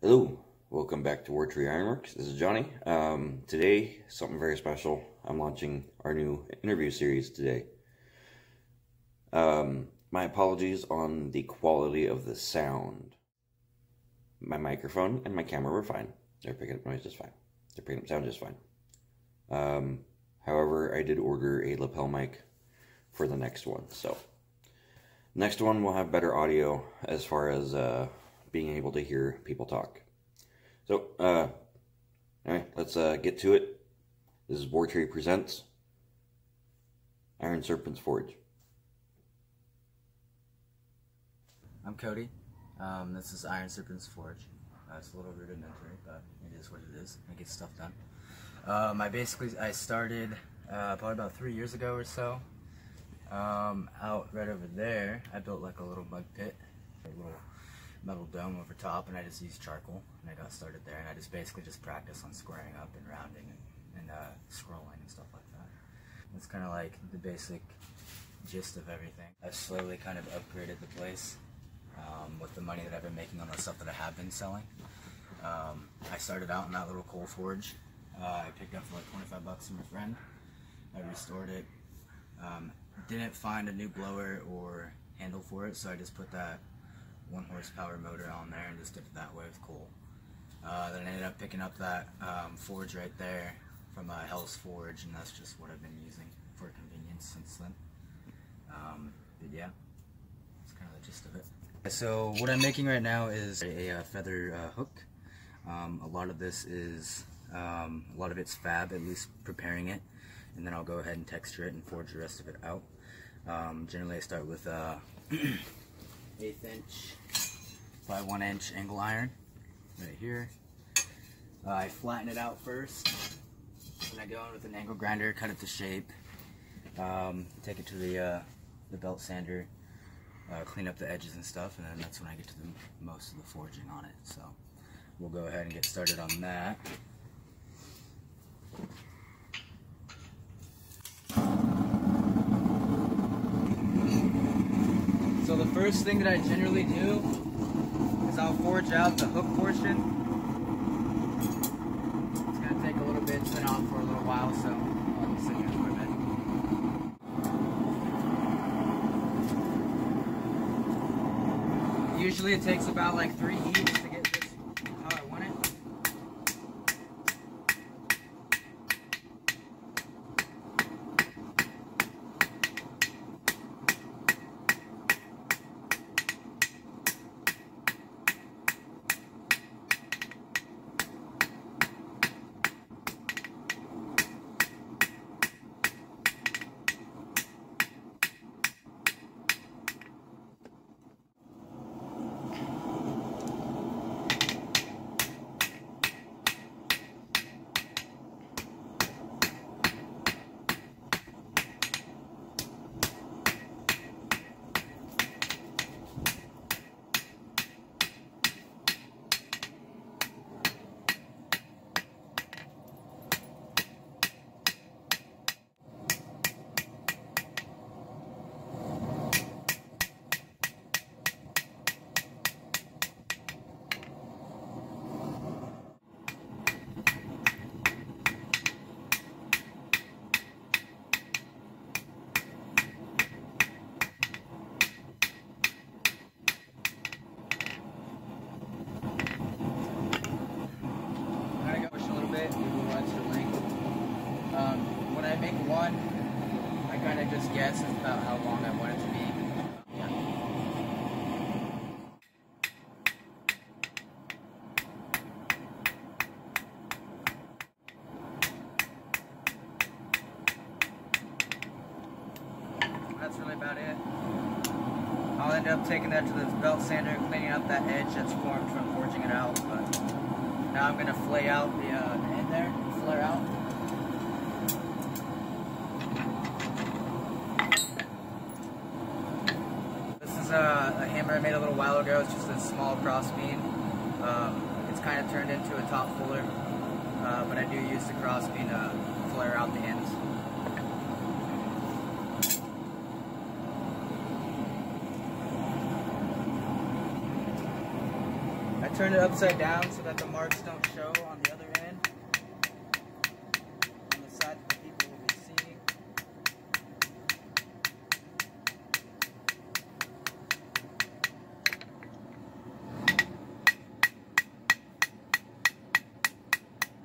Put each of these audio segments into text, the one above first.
Hello, welcome back to Wartree Iron Works. This is Johnny. Today, something very special. I'm launching our new interview series today. My apologies on the quality of the sound. My microphone and my camera were fine. They're picking up noise just fine. They're picking up sound just fine. However, I did order a lapel mic for the next one. So, next one will have better audio as far as being able to hear people talk. So, alright, let's get to it. This is Wartree presents Iron Serpents Forge. I'm Cody. This is Iron Serpents Forge. It's a little rudimentary, but it is what it is. I get stuff done. I started probably about 3 years ago or so. Out right over there, I built like a little mud pit, a little metal dome over top, and I just used charcoal, and I got started there, and I just basically practiced on squaring up and rounding and scrolling and stuff like that. That's kind of like the basic gist of everything. I've slowly kind of upgraded the place with the money that I've been making on the stuff that I have been selling. I started out in that little coal forge. I picked up for like 25 bucks from a friend. I restored it. Didn't find a new blower or handle for it, so I just put that 1 horsepower motor on there and just did it that way with coal. Then I ended up picking up that forge right there from Hell's Forge, and that's just what I've been using for convenience since then. But yeah, that's kind of the gist of it. So what I'm making right now is a feather hook. A lot of this is, a lot of it's fab, at least preparing it, and then I'll go ahead and texture it and forge the rest of it out. Generally I start with 1/8 inch by 1 inch angle iron right here. I flatten it out first, and I go in with an angle grinder, cut it to shape, take it to the belt sander, clean up the edges and stuff, and then that's when I get to most of the forging on it. So we'll go ahead and get started on that. So the first thing that I generally do is I'll forge out the hook portion. It's going to take a little bit, sit on for a little while, so I'll sit here for a bit. Usually it takes about like 3 heats to get this how I want it. When I make one, I kind of just guess about how long I want it to be. Yeah. That's really about it. I'll end up taking that to the belt sander and cleaning up that edge that's formed from forging it out. But now I'm going to flay out the end there, flare out. A hammer I made a little while ago. It's just a small crossbeam. It's kind of turned into a top fuller, but I do use the crossbeam to flare out the ends. to turn it upside down so that the marks don't show on the other end, on the side that the people will be seeing.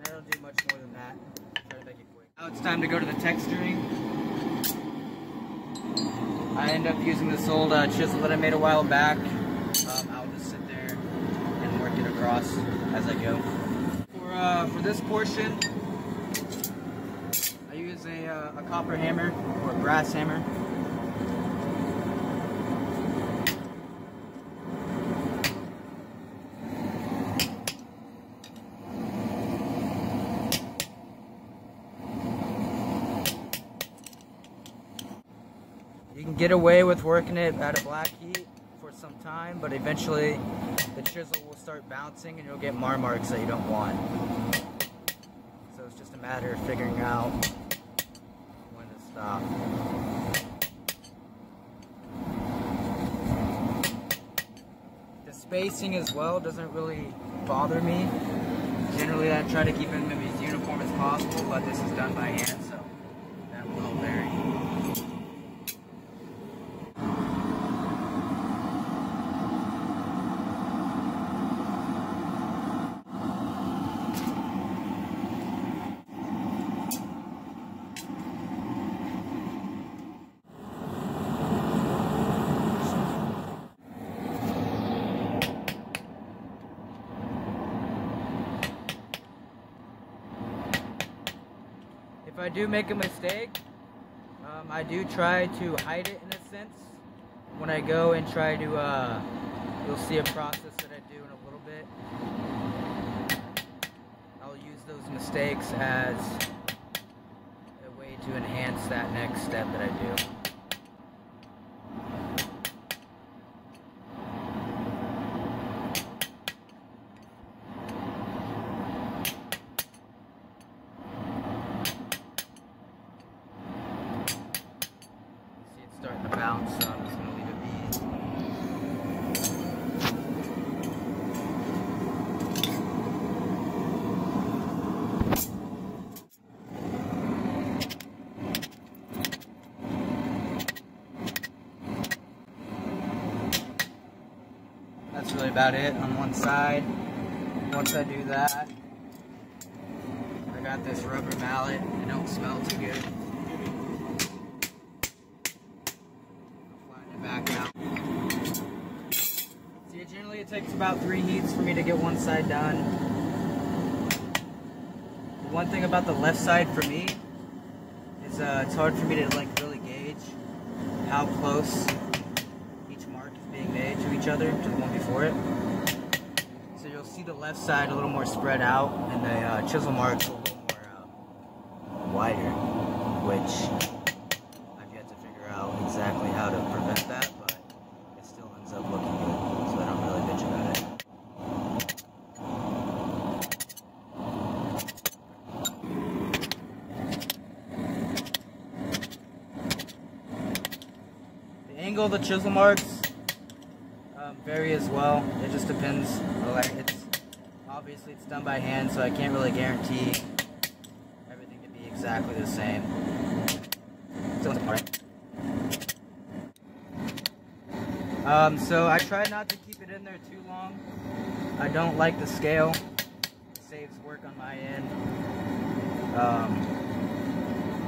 I don't do much more than that. Try to make it quick. Now it's time to go to the texturing. I end up using this old chisel that I made a while back. I'll just sit there and work it across as I go. For this portion, I use a copper hammer or a brass hammer. You can get away with working it at a black heat for some time, but eventually the chisel will start bouncing and you'll get marks that you don't want. So it's just a matter of figuring out when to stop. The spacing as well doesn't really bother me. Generally I try to keep them as uniform as possible, but this is done by hand, so that will vary. If I do make a mistake, I do try to hide it in a sense. When I go and try to, you'll see a process that I do in a little bit. I'll use those mistakes as a way to enhance that next step that I do. Starting to bounce, so I'm just going to leave it be. That's really about it on one side. Once I do that, I got this rubber mallet. It don't smell too good. Back out. See, generally it takes about 3 heats for me to get one side done. The one thing about the left side for me is it's hard for me to really gauge how close each mark is being made to each other, to the one before it. So you'll see the left side a little more spread out and the chisel marks a little more wider, which exactly how to prevent that, but it still ends up looking good, so I don't really bitch about it. The angle of the chisel marks vary as well. It just depends. Obviously it's done by hand, so I can't really guarantee everything to be exactly the same. So it's important. So I try not to keep it in there too long. I don't like the scale. It saves work on my end.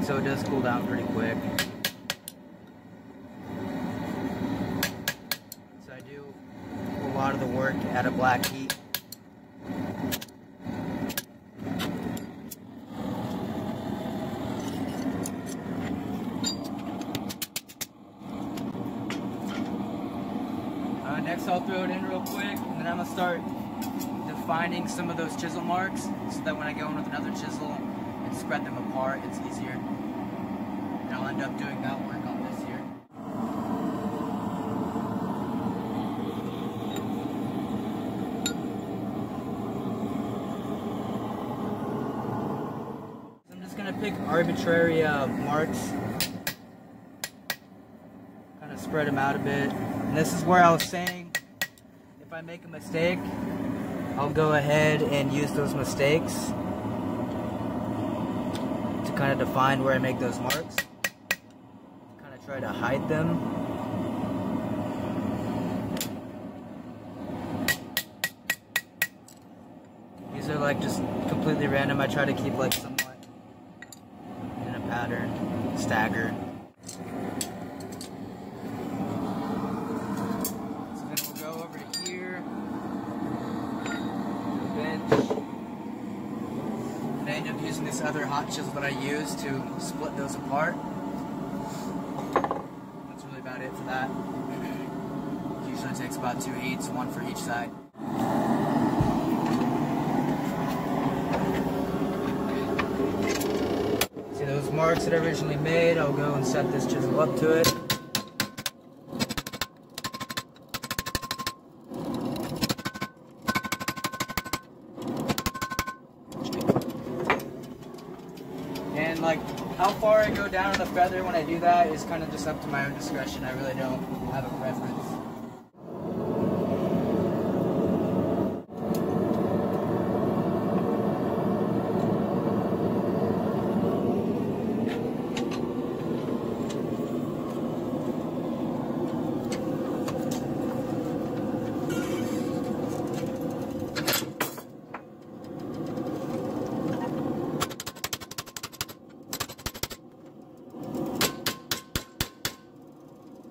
So it does cool down pretty quick. So I do a lot of the work at a black heat. Next I'll throw it in real quick, and then I'm going to start defining some of those chisel marks so that when I go in with another chisel and spread them apart, it's easier. And I'll end up doing that work on this here. So I'm just going to pick arbitrary marks, kind of spread them out a bit. And this is where I was saying, if I make a mistake, I'll go ahead and use those mistakes to kind of define where I make those marks. Kind of try to hide them. These are like just completely random. I try to keep like somewhat in a pattern, staggered. So then we'll go over to here, bench, and I end up using this other hot chisel that I use to split those apart. That's really about it for that. It usually takes about 2/8, one for each side. Those marks that I originally made, I'll go and set this chisel up to it. And like how far I go down on the feather when I do that is kind of just up to my own discretion. I really don't have a preference.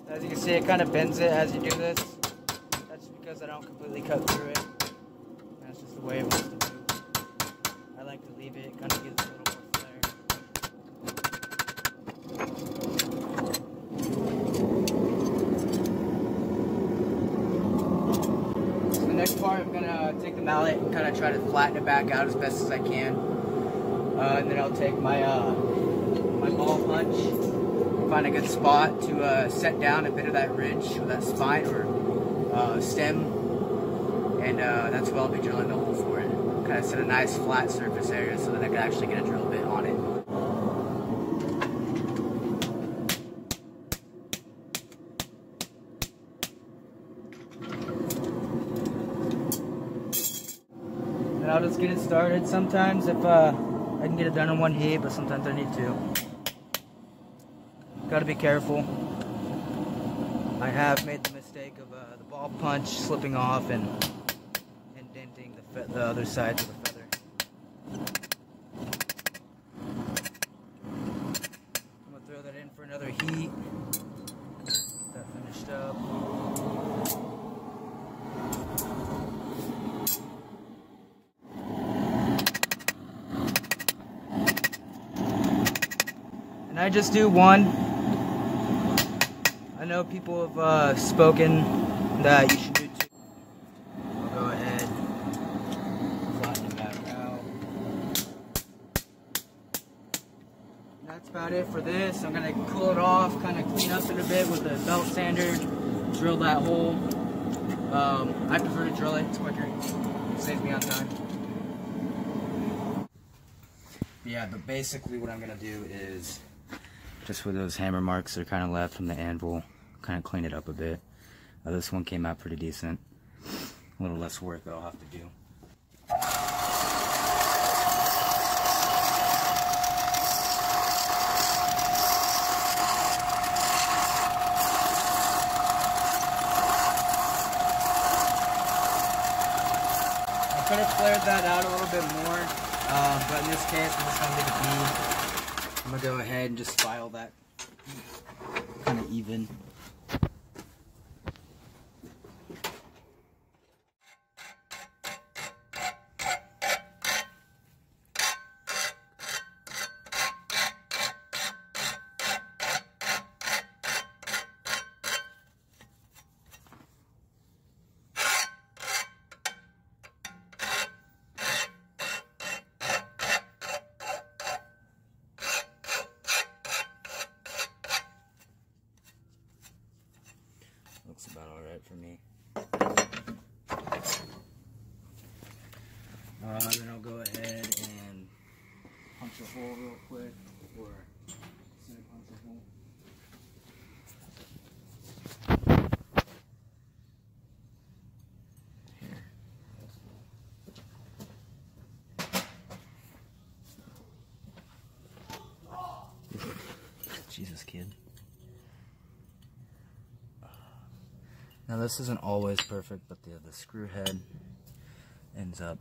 As you can see, it kind of bends it as you do this. That's because I don't completely cut through it. That's just the way it wants to move. I like to leave it, it kind of gives it a little more flair. So the next part, I'm going to take the mallet and kind of try to flatten it back out as best as I can. And then I'll take my, my ball punch. Find a good spot to set down a bit of that ridge or that spine or stem, and that's where I'll be drilling the hole for it. Kind of set a nice flat surface area so that I can actually get a drill bit on it. And I'll just get it started. Sometimes if I can get it done in one heat, but sometimes I need two. Got to be careful. I have made the mistake of the ball punch slipping off and indenting the other sides of the feather. I'm going to throw that in for another heat. Get that finished up. And I just do one. I know people have spoken that you should do two. I'll go ahead, flatten it back out. And that's about it for this. I'm going to cool it off, kind of clean up it a bit with a belt sander, drill that hole. I prefer to drill it, it's quicker, it saves me on time. Yeah, but basically what I'm going to do is, just where those hammer marks are kind of left from the anvil, kind of clean it up a bit. This one came out pretty decent. A little less work that I'll have to do. I could have flared that out a little bit more, but in this case, I'm just going to leave it be. I'm going to go ahead and just file that kind of even. Jesus, kid. Now this isn't always perfect, but the screw head ends up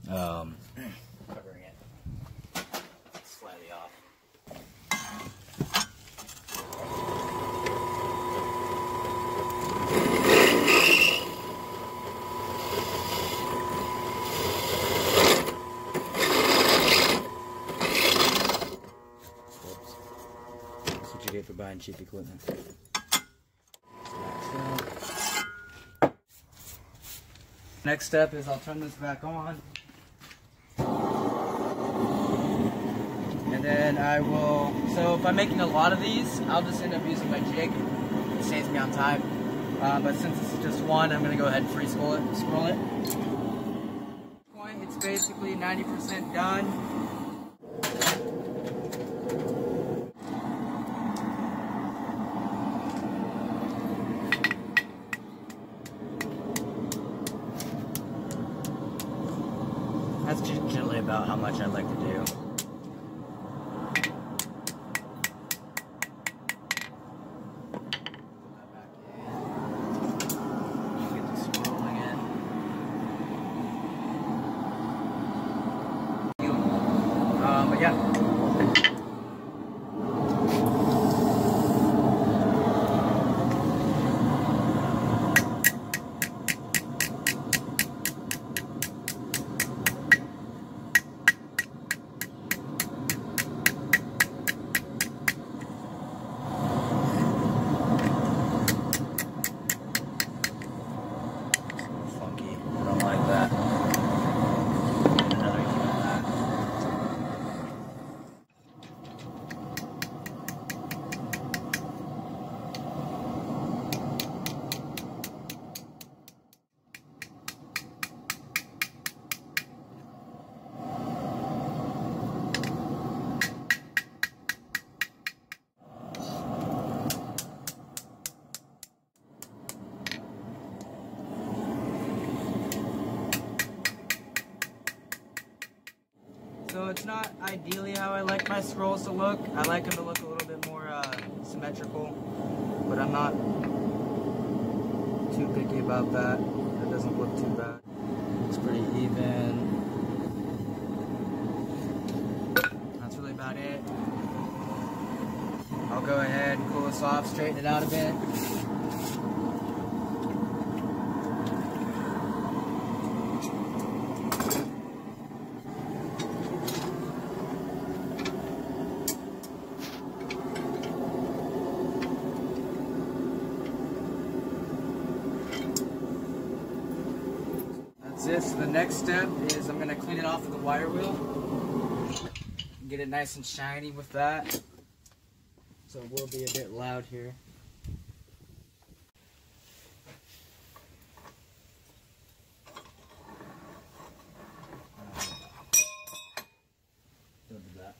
covering it slightly off. For buying cheap equipment. Next step is I'll turn this back on, and then I will, so if I'm making a lot of these, I'll just end up using my jig. It saves me on time, but since this is just one, I'm going to go ahead and free scroll it. It's basically 90% done. That's generally about how much I like to do. Get this rolling in. But yeah. So it's not ideally how I like my scrolls to look. I like them to look a little bit more symmetrical, but I'm not too picky about that. It doesn't look too bad. It's pretty even. That's really about it. I'll go ahead and cool this off, straighten it out a bit. So the next step is I'm going to clean it off with a wire wheel. Get it nice and shiny with that. So it will be a bit loud here. Don't do that.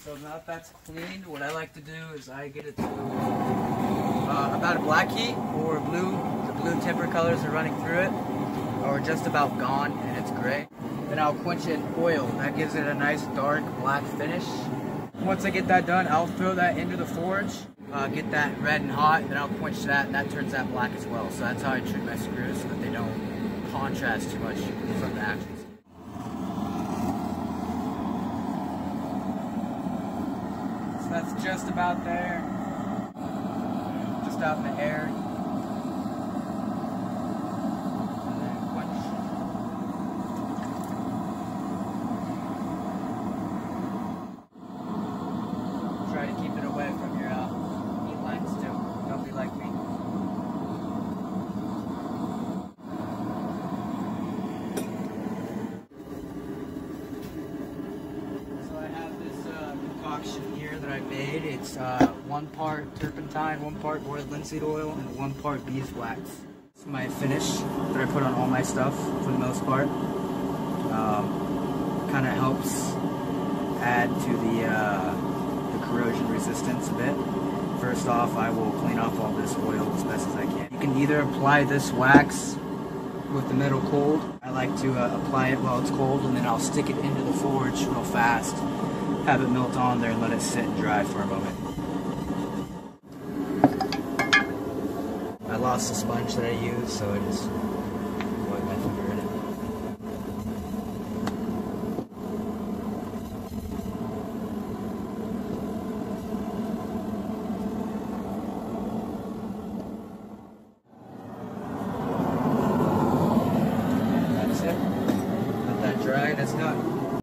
So now that that's cleaned, what I like to do is I get it to about a black heat or blue. The blue temper colors are running through it, or just about gone, and it's gray. Then I'll quench it in oil. That gives it a nice dark black finish. Once I get that done, I'll throw that into the forge, get that red and hot, and then I'll quench that, and that turns that black as well. So that's how I treat my screws, so that they don't contrast too much from the actual. That's just about there, just out in the air. And then quench. Try to keep it away from your heat lines too. Don't be like me. here that I made. It's 1 part turpentine, 1 part boiled linseed oil, and 1 part beeswax. It's my finish that I put on all my stuff for the most part. Kind of helps add to the corrosion resistance a bit. First off, I will clean off all this oil as best as I can. You can either apply this wax with the metal cold. I like to apply it while it's cold, and then I'll stick it into the forge real fast, have it melt on there, and let it sit and dry for a moment. I lost the sponge that I used, so I just wipe my finger in it. Let that dry and it's done.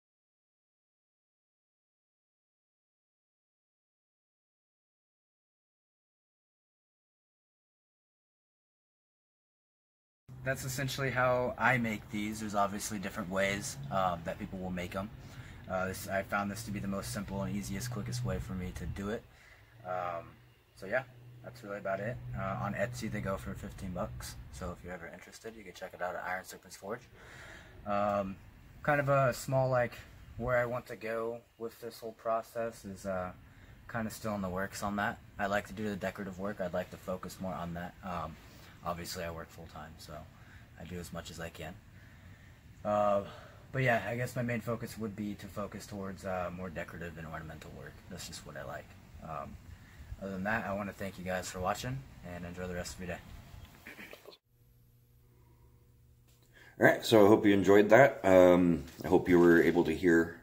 That's essentially how I make these. There's obviously different ways that people will make them. I found this to be the most simple and easiest, quickest way for me to do it. So yeah, that's really about it. On Etsy they go for 15 bucks. So if you're ever interested, you can check it out at Iron Serpents Forge. Kind of a small, like, where I want to go with this whole process is kind of still in the works on that. I like to do the decorative work. I'd like to focus more on that. Obviously I work full-time, so I do as much as I can. But yeah, I guess my main focus would be to focus towards more decorative and ornamental work. That's just what I like. Other than that, I want to thank you guys for watching, and enjoy the rest of your day. Alright, so I hope you enjoyed that. I hope you were able to hear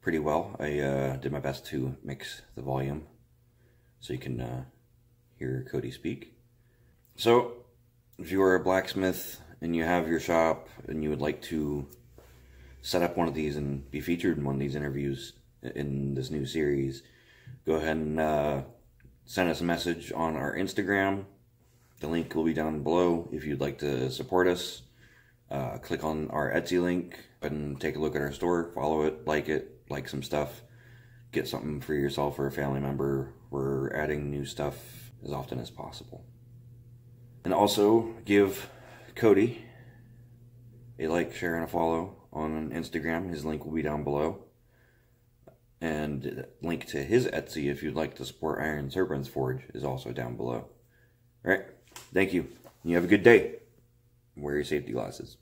pretty well. I did my best to mix the volume so you can hear Cody speak. So, if you are a blacksmith and you have your shop and you would like to set up one of these and be featured in one of these interviews in this new series, go ahead and send us a message on our Instagram. The link will be down below if you'd like to support us. Click on our Etsy link and take a look at our store, follow it, like some stuff, get something for yourself or a family member. We're adding new stuff as often as possible. And also give Cody a like, share, and a follow on Instagram. His link will be down below. And link to his Etsy if you'd like to support Iron Serpents Forge is also down below. Alright, thank you. You have a good day. Wear your safety glasses.